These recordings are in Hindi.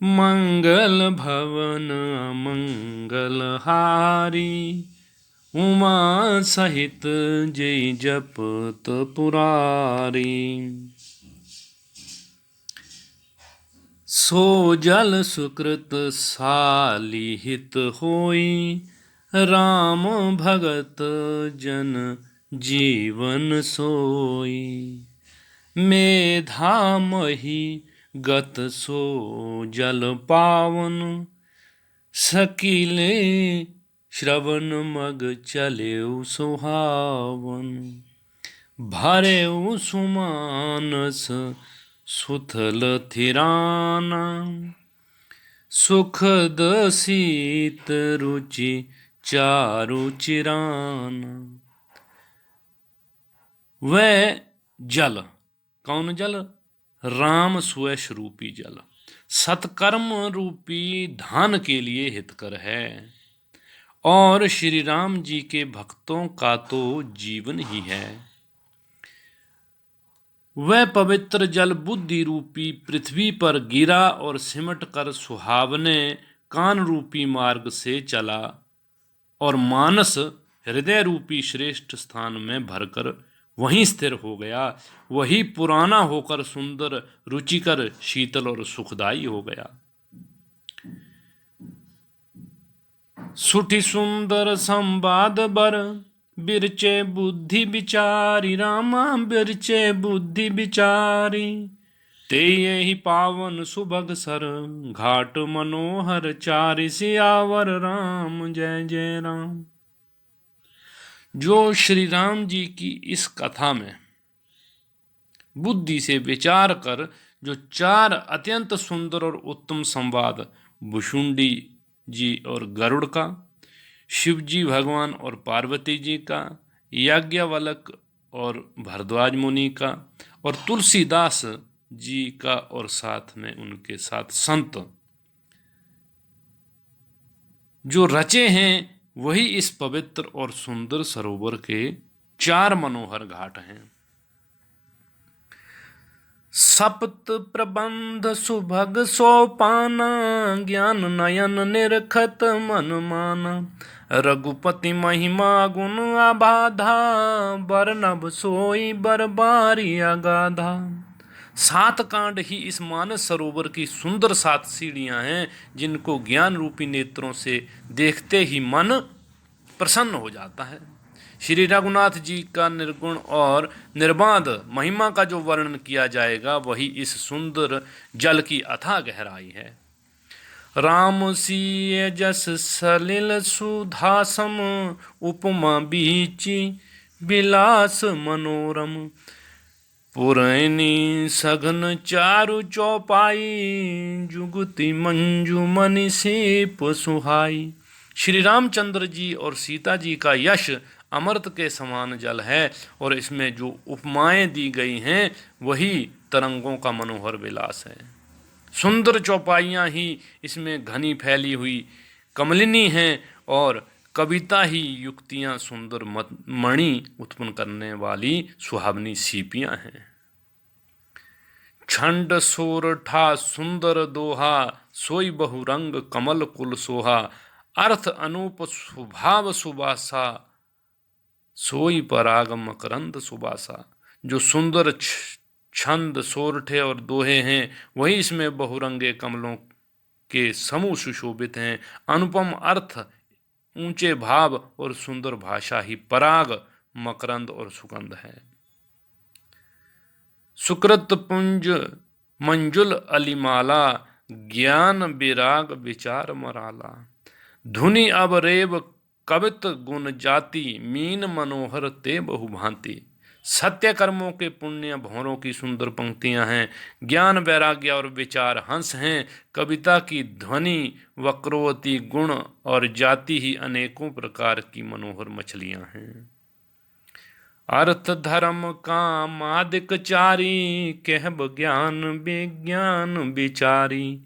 मंगल भवन मंगल हारी, उमा सहित जय जपत पुरारी। सो जल सुकृत सालिहित होई, राम भगत जन जीवन सोई। मेधा मही गत सो जल पावन, सकीले श्रवण मग चलेउ सुहावन। भरेउ सुमानस सुथल थिराना, सुखद शीत रुचि चारु चिराना। वह जल, कौन जल? राम स्वयं रूपी जल, सत्कर्म रूपी धान के लिए हितकर है, और श्री राम जी के भक्तों का तो जीवन ही है। वह पवित्र जल बुद्धि रूपी पृथ्वी पर गिरा और सिमट कर सुहावने कान रूपी मार्ग से चला, और मानस हृदय रूपी श्रेष्ठ स्थान में भरकर वहीं स्थिर हो गया। वही पुराना होकर सुंदर, रुचिकर, शीतल और सुखदाई हो गया। सुठी सुंदर संवाद बर, बिरचे बुद्धि विचारी। रामा बिरचे बुद्धि विचारी, ते यही पावन सुभग सर, घाट मनोहर चारि। सियावर राम जय जय राम। जो श्री राम जी की इस कथा में बुद्धि से विचार कर जो चार अत्यंत सुंदर और उत्तम संवाद, भुशुंडी जी और गरुड़ का, शिव जी भगवान और पार्वती जी का, याज्ञवल्क और भरद्वाज मुनि का, और तुलसीदास जी का, और साथ में उनके साथ संत जो रचे हैं, वही इस पवित्र और सुंदर सरोवर के चार मनोहर घाट हैं। सप्त प्रबंध सुभग सोपाना, ज्ञान नयन निरखत मन माना। रघुपति महिमा गुण अबाधा, बरनब सोई बरबारी अगाधा। सात कांड ही इस मानस सरोवर की सुंदर सात सीढ़ियां हैं, जिनको ज्ञान रूपी नेत्रों से देखते ही मन प्रसन्न हो जाता है। श्री रघुनाथ जी का निर्गुण और निर्बाध महिमा का जो वर्णन किया जाएगा, वही इस सुंदर जल की अथाह गहराई है। राम सीय जस सलिल सुधासम, उपमा बीची विलास मनोरम। पुरैनी सघन चारु चौपाई, जुगति मंजू मनि सीप सुहाई। श्री रामचंद्र जी और सीता जी का यश अमृत के समान जल है, और इसमें जो उपमाएं दी गई हैं, वही तरंगों का मनोहर विलास है। सुंदर चौपाइयाँ ही इसमें घनी फैली हुई कमलिनी हैं, और कविता ही युक्तियाँ सुंदर मणि उत्पन्न करने वाली सुहावनी सीपियाँ हैं। छंड सोरठा सुंदर दोहा, सोई बहुरंग कमल कुल सोहा। अर्थ अनूप स्वभाव सुबासा, सोई पराग मकरंद सुबासा। जो सुंदर छंद, सोरठे और दोहे हैं, वही इसमें बहुरंगे कमलों के समूह सुशोभित हैं। अनुपम अर्थ, ऊंचे भाव और सुंदर भाषा ही पराग, मकरंद और सुगंध है। सुकृत पुंज मंजुल अलिमाला, ज्ञान विराग विचार मराला। धुनि अब रेव कवित गुण जाति, मीन मनोहर ते बहुभांति। सत्य कर्मों के पुण्य भौरों की सुंदर पंक्तियां हैं। ज्ञान वैराग्य और विचार हंस हैं। कविता की ध्वनि वक्रोवती, गुण और जाति ही अनेकों प्रकार की मनोहर मछलियां हैं। अर्थ धर्म काम आदिक चारी, कहब ज्ञान विज्ञान विचारी।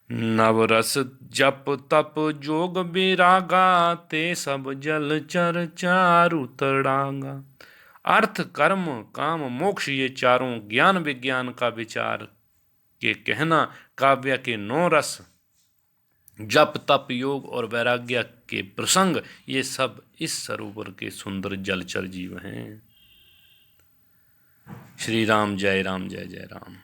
नवरस जप तप जोग विरागा, ते सब जल चर चारु तड़ागा। अर्थ कर्म काम मोक्ष, ये चारों ज्ञान विज्ञान का विचार के कहना काव्य के 9 रस, जप तप योग और वैराग्य के प्रसंग, ये सब इस सरोवर के सुंदर जलचर जीव हैं। श्री राम जय जय राम।